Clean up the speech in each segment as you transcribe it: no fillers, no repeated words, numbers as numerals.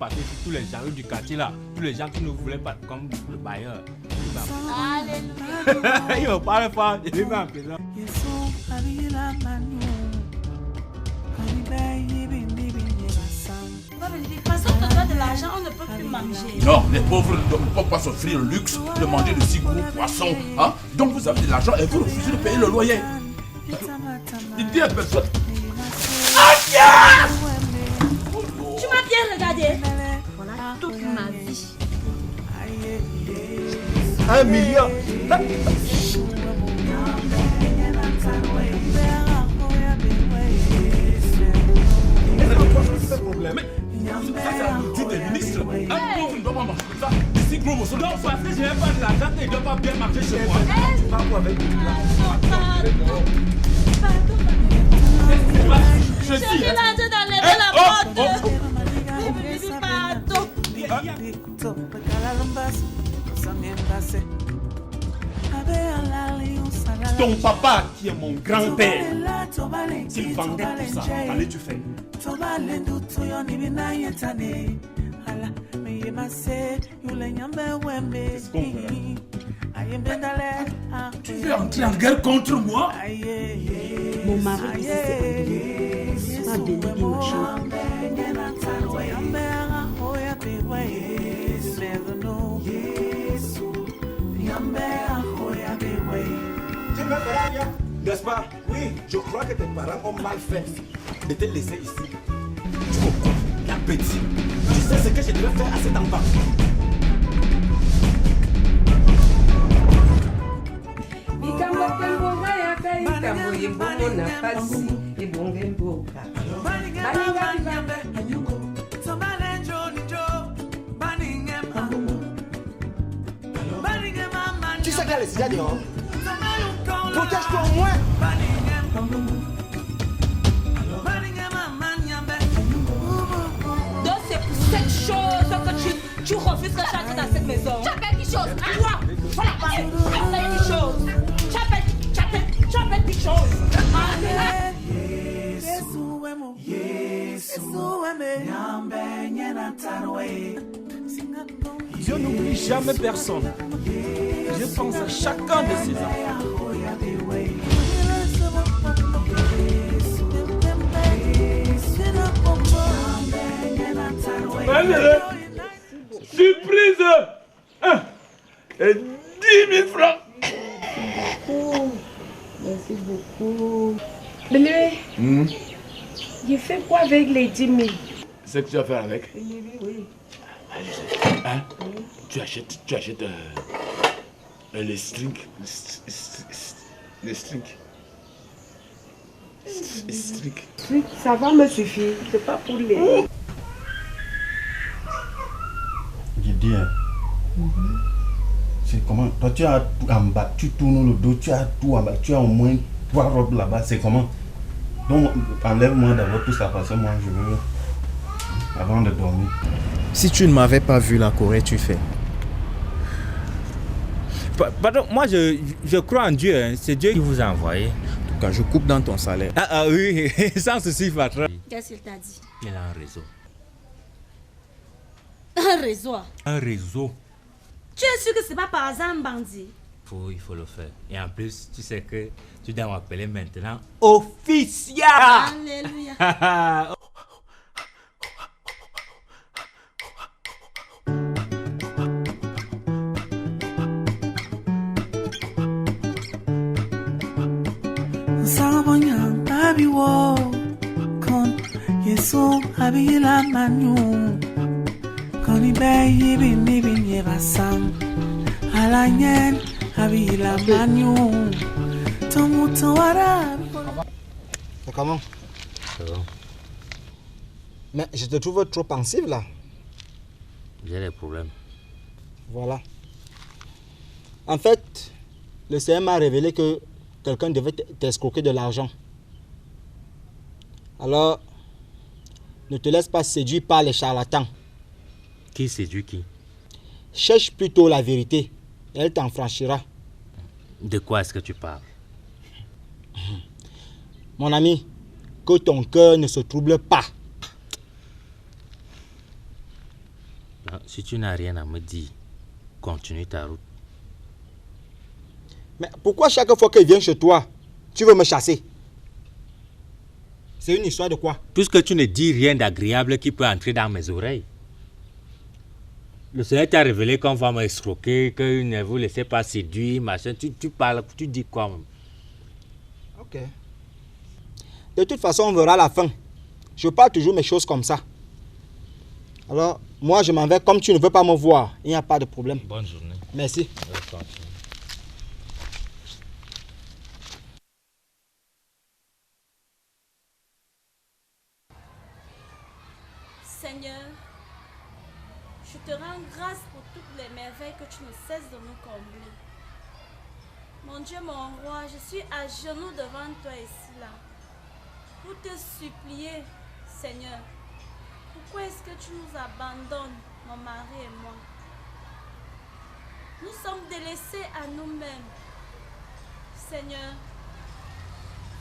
passer sur tous les gens du quartier là, tous les gens qui ne voulaient pas, comme le bailleur. Alléluia. Il va pas le faire, il va en prison. De l'argent, on ne peut plus manger. Non, les pauvres ne peuvent pas s'offrir le luxe de manger de si gros poissons. Hein? Donc vous avez de l'argent et vous refusez de payer le loyer. Dites à personne. Tu m'as bien regardé. Voilà toute ma vie. 1 million. Ça, c'est la nourriture des ministres. Un pauvre ne doit pas manger comme ça. Si gros morceau de Donc, parce que je n'ai pas de l'argent, il ne doit pas bien marcher chez moi. Tu vas quoi avec Je dis. Il a dit d'enlever la porte. ton papa, qui est mon grand-père, s'il vendait tout ça, qu'allais-tu faire? Tu veux entrer en guerre contre moi? Mon mari a délégué ma chambre. Tu me feras bien, n'est-ce pas? Oui, je crois que tes parents ont mal fait de te laisser ici. Tu comprends? La petite. Tu sais ce que je devais faire à cet enfant? Tu sais qu'elle est déjà dehors. Protège-toi au moins. Donc c'est pour cette chose que tu refuses que j'entre dans cette maison. Tu appelles qui chose? Toi! Voilà, tu appelles qui chose? Tu appelles qui chose? Dieu n'oublie jamais personne. Je pense à chacun de ses enfants. Allez, surprise! Et 10 000 francs! Merci beaucoup. Bébé, j'ai fait quoi avec les 10 000? C'est ce que tu vas faire avec? Oui. Hein? Tu achètes les strings. Les strings. Ça va me suffire, c'est pas pour les... J'ai c'est comment? Toi tu as tout en bas, tu tournes le dos, tu as tout en bas, tu as au moins 3 robes là-bas, c'est comment? Donc enlève-moi d'abord tout ça parce que moi je veux avant de dormir. Si tu ne m'avais pas vu la Corée, tu fais. Pardon, moi je crois en Dieu, hein. C'est Dieu qui vous a envoyé. En tout cas, je coupe dans ton salaire. Ah oui, sans souci, patron. Qu'est-ce qu'il t'a dit? Il a un réseau. Un réseau? Un réseau. Tu es sûr que c'est pas par hasard un bandit? Il faut le faire. Et en plus, tu sais que tu dois m'appeler maintenant officiel. Alléluia. C'est comment? C'est bon. Mais je te trouve trop pensive là. J'ai des problèmes. Voilà. En fait, le CM a révélé que quelqu'un devait t'escroquer de l'argent. Alors, ne te laisse pas séduire par les charlatans. Qui séduit qui? Cherche plutôt la vérité et elle t'en franchira. De quoi est-ce que tu parles? Mon ami, que ton cœur ne se trouble pas. Si tu n'as rien à me dire, continue ta route. Mais pourquoi chaque fois qu'il vient chez toi, tu veux me chasser? C'est une histoire de quoi? Puisque tu ne dis rien d'agréable qui peut entrer dans mes oreilles. Le Seigneur t'a révélé qu'on va m'escroquer, que ne vous laissez pas séduire, machin. Tu parles, tu dis quoi même? Ok. De toute façon, on verra la fin. Je parle toujours mes choses comme ça. Alors, moi, je m'en vais comme tu ne veux pas me voir. Il n'y a pas de problème. Bonne journée. Merci. Seigneur, je te rends grâce pour toutes les merveilles que tu ne cesses de nous combler. Mon Dieu, mon roi, je suis à genoux devant toi ici, là, pour te supplier, Seigneur. Pourquoi est-ce que tu nous abandonnes, mon mari et moi? Nous sommes délaissés à nous-mêmes. Seigneur,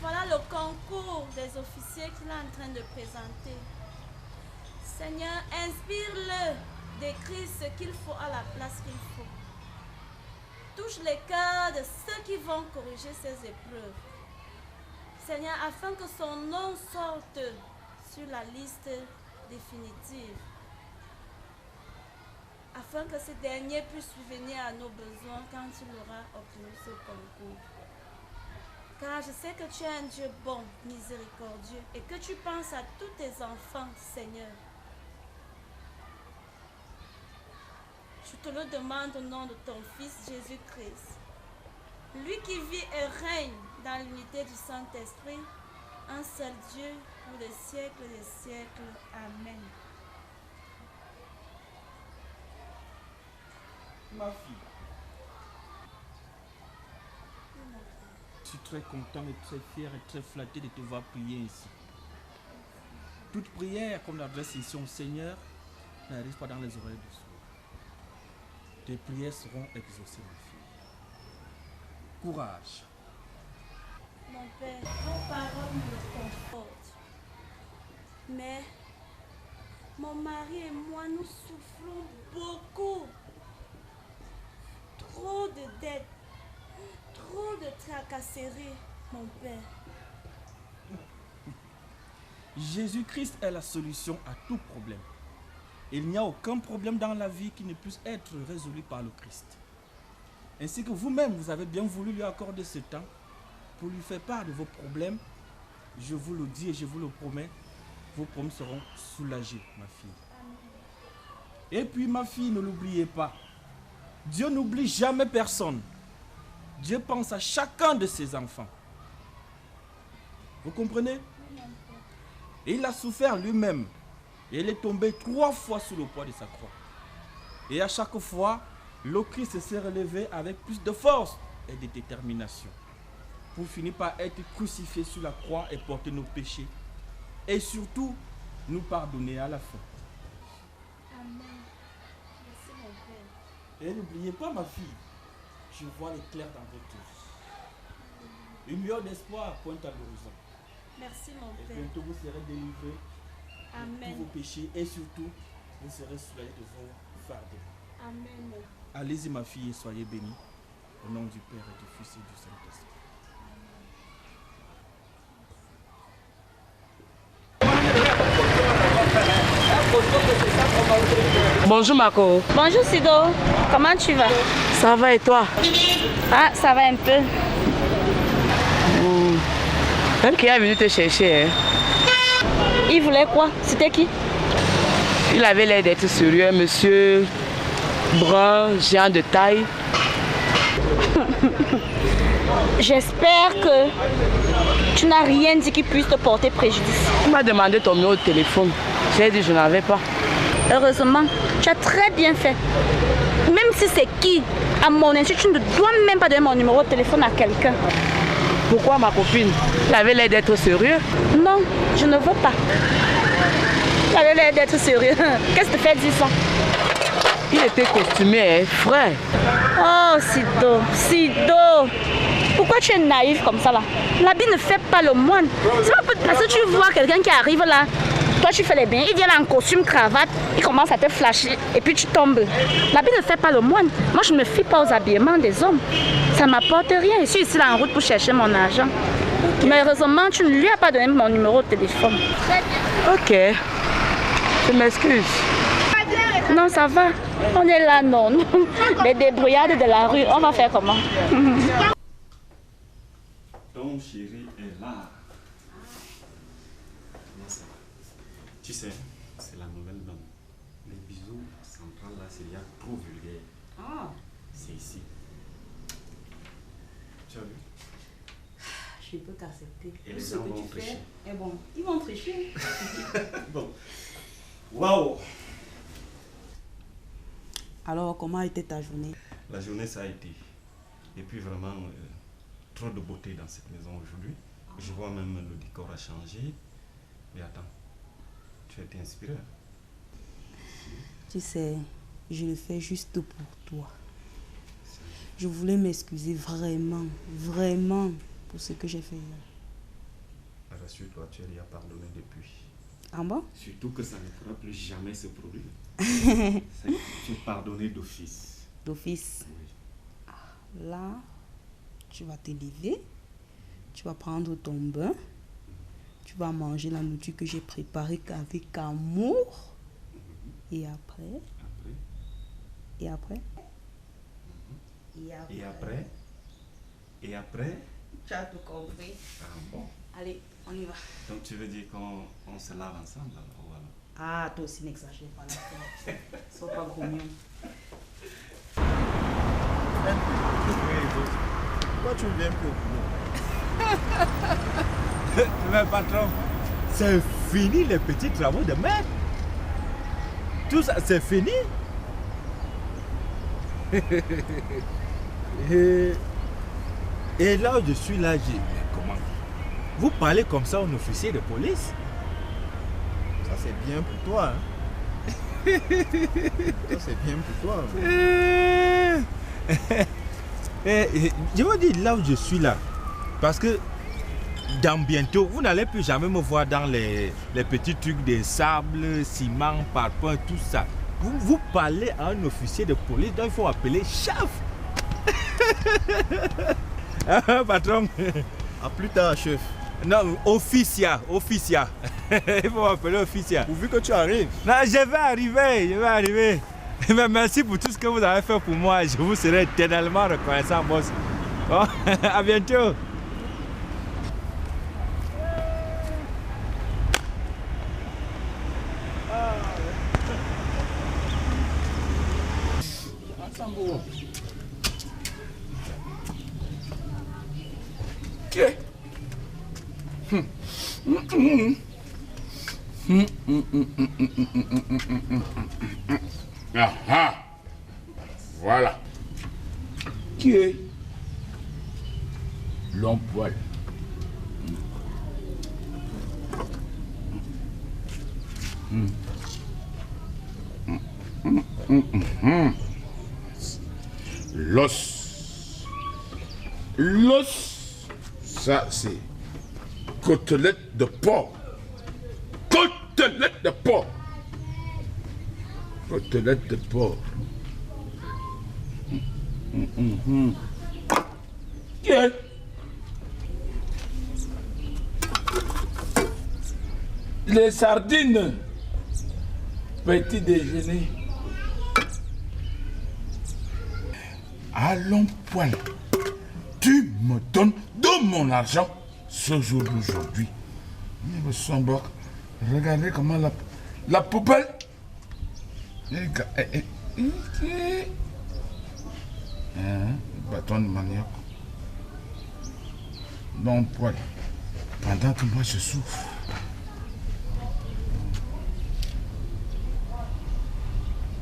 voilà le concours des officiers qu'il est en train de présenter. Seigneur, inspire-le d'écrire ce qu'il faut à la place qu'il faut. Touche les cœurs de ceux qui vont corriger ces épreuves. Seigneur, afin que son nom sorte sur la liste définitive. Afin que ce dernier puisse subvenir à nos besoins quand il aura obtenu ce concours. Car je sais que tu es un Dieu bon, miséricordieux, et que tu penses à tous tes enfants, Seigneur. Je te le demande au nom de ton Fils Jésus-Christ. Lui qui vit et règne dans l'unité du Saint-Esprit, un seul Dieu pour les siècles des siècles. Amen. Ma fille, je suis très content et très fier et très flatté de te voir prier ici. Toute prière qu'on adresse ici au Seigneur n'arrive pas dans les oreilles du sourd. Tes prières seront exaucées, ma fille. Courage. Mon Père, vos paroles me confortent. Mais mon mari et moi, nous souffrons beaucoup. Trop de dettes, trop de tracasseries, mon Père. Jésus-Christ est la solution à tout problème. Il n'y a aucun problème dans la vie qui ne puisse être résolu par le Christ. Ainsi que vous-même, vous avez bien voulu lui accorder ce temps pour lui faire part de vos problèmes. Je vous le dis et je vous le promets, vos problèmes seront soulagés, ma fille. Et puis, ma fille, ne l'oubliez pas. Dieu n'oublie jamais personne. Dieu pense à chacun de ses enfants. Vous comprenez? Et il a souffert lui-même. Et il est tombé 3 fois sous le poids de sa croix. Et à chaque fois, le Christ s'est relevé avec plus de force et de détermination. Pour finir par être crucifié sur la croix et porter nos péchés. Et surtout, nous pardonner à la fin. Amen. Merci, mon Père. Et n'oubliez pas, ma fille, je vois l'éclair dans votre vie. Une lueur d'espoir pointe à l'horizon. Merci, mon Et Père. bientôt, vous serez délivrés de Amen. tous vos péchés et surtout, vous serez soulagés de vos fardeaux. Amen. Allez-y, ma fille, et soyez bénis. Au nom du Père et du Fils et du Saint-Esprit. Bonjour Marco. Bonjour Sido, comment tu vas? Ça va et toi? Ah, ça va un peu. Même qui est venu te chercher. Hein? Il voulait quoi? C'était qui? Il avait l'air d'être sérieux, un monsieur brun, géant de taille. J'espère que tu n'as rien dit qui puisse te porter préjudice. Il m'a demandé ton numéro de téléphone. J'ai dit que je n'avais pas. Heureusement, tu as très bien fait. Même si c'est qui, à mon insu, tu ne dois même pas donner mon numéro de téléphone à quelqu'un. Pourquoi ma copine? Il avait l'air d'être sérieux. Non, je ne veux pas. Il avait l'air d'être sérieux. Qu'est-ce que tu fais dire ça? Il était costumé, hein, frère. Oh, Sido, Sido. Pourquoi tu es naïf comme ça là? L'habit ne fait pas le moine. C'est pas parce que tu vois quelqu'un qui arrive là Toi, tu fais les biens. Il vient là en costume, cravate. Il commence à te flasher. Et puis tu tombes. L'habit ne fait pas le moine. Moi, je ne me fie pas aux habillements des hommes. Ça ne m'apporte rien. Je suis ici là en route pour chercher mon argent. Mais heureusement, tu ne lui as pas donné mon numéro de téléphone. Ok. Je m'excuse. Non, ça va. On est là, non. Les débrouillardes de la rue, on va faire comment? Ton chéri est là. Tu sais, c'est la nouvelle donne. Les bisous centrales là, c'est trop vulgaire. Ah. C'est ici. Tu as vu? Je peux t'accepter. Et les gens vont tricher. Eh bon, ils vont tricher. Bon. Waouh! Alors, comment a été ta journée? La journée, ça a été. Et puis vraiment, trop de beauté dans cette maison aujourd'hui. Je vois même le décor a changé. Mais attends, tu as été inspiré? Tu sais, je le fais juste pour toi. Je voulais m'excuser vraiment, vraiment pour ce que j'ai fait hier. Rassure-toi, tu lui as pardonné depuis. Ah bon? Surtout que ça ne pourra plus jamais se produire. Tu es pardonné d'office. D'office? Oui. Là, tu vas te lever, tu vas prendre ton bain, tu vas manger la nourriture que j'ai préparée avec amour. Et après? Et après? Et après? Et après? Tu as tout compris. Ah bon? Allez, on y va. Donc tu veux dire qu'on se lave ensemble alors, voilà. Ah, toi aussi n'exagère pas là. Sois pas grognon. Pourquoi tu ne viens plus au boulot? Mais patron, c'est fini les petits travaux de mer. Tout ça, c'est fini. Et là où je suis là, mais comment? Vous parlez comme ça à un officier de police? Ça c'est bien pour toi. Hein? Ça c'est bien pour toi. Je vous dis là où je suis là. Parce que dans bientôt, vous n'allez plus jamais me voir dans les petits trucs de sable, ciment, parpaing, tout ça. Vous parlez à un officier de police, donc il faut appeler chef. Patron. À plus tard, chef. Non, officia. Il faut appeler officia. Pourvu que tu arrives. Non, je vais arriver. Mais merci pour tout ce que vous avez fait pour moi. Je vous serai éternellement reconnaissant, boss. Bon, à bientôt. Ok. Ah ah. Voilà. Qui est l'homme poil? L'os. L'os. Ça, c'est côtelette de porc. Côtelette de porc. Côtelette de porc. Yeah. Les sardines. Petit déjeuner. Allons poil. Tu me donnes de mon argent ce jour d'aujourd'hui. Il me semble. Regardez comment la poubelle. Bâton de manioc. Non poil. Pendant que moi je souffre.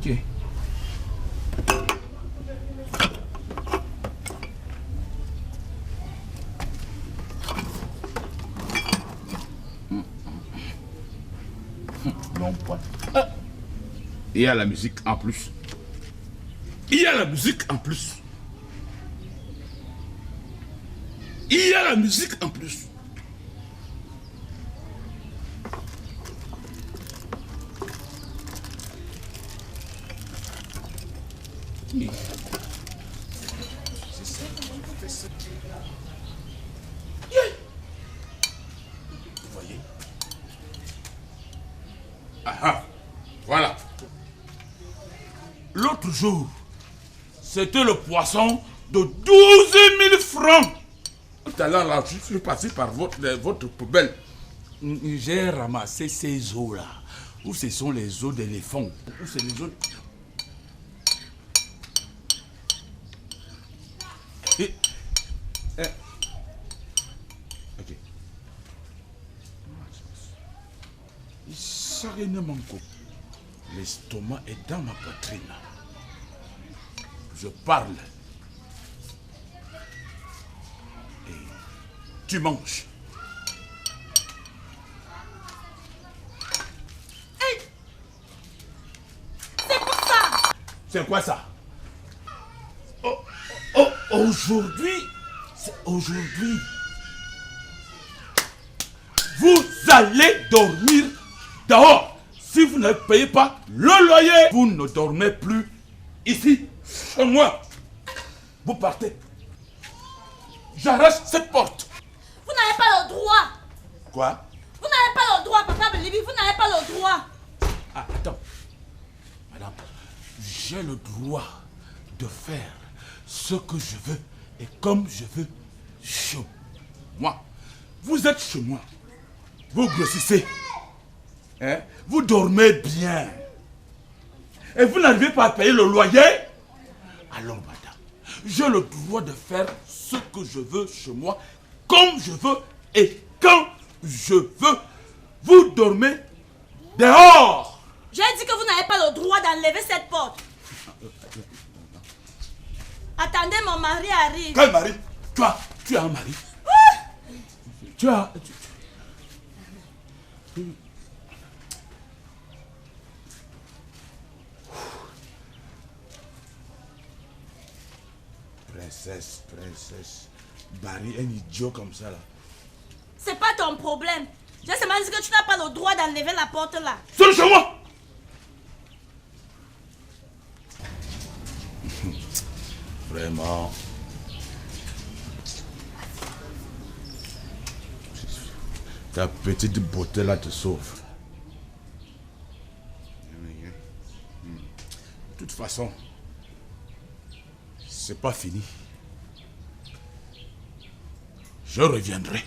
Ok. Non poil. Il y a la musique en plus. Il y a la musique en plus. Il y a la musique en plus. Vous voyez? Ah, voilà. L'autre jour, c'était le poisson de 12 000 francs. Tout à l'heure, là, je suis passé par votre poubelle. J'ai ramassé ces os-là. Où ce sont les os d'éléphant? Où c'est les os... Ok. L'estomac est dans ma poitrine. Je parle. Et tu manges. Hey! C'est quoi ça? C'est quoi ça? Aujourd'hui, c'est aujourd'hui. Vous allez dormir dehors. Si vous ne payez pas le loyer, vous ne dormez plus ici, chez moi. Vous partez. J'arrache cette porte. Vous n'avez pas le droit. Quoi? Vous n'avez pas le droit, papa Belibi. Vous n'avez pas le droit. Ah, attends. Madame, j'ai le droit de faire ce que je veux et comme je veux chez moi. Vous êtes chez moi. Vous grossissez. Hein? Vous dormez bien. Et vous n'arrivez pas à payer le loyer? Alors, madame, j'ai le droit de faire ce que je veux chez moi, comme je veux et quand je veux. Vous dormez dehors. J'ai dit que vous n'avez pas le droit d'enlever cette porte. Attendez, mon mari arrive. Quel mari? Tu as un mari? Tu as... Princesse. Barry, un idiot comme ça là. C'est pas ton problème. J'ai seulement dit que tu n'as pas le droit d'enlever la porte là. Sors chez moi! Vraiment. Ta petite beauté là te sauve. De toute façon, c'est pas fini. Je reviendrai.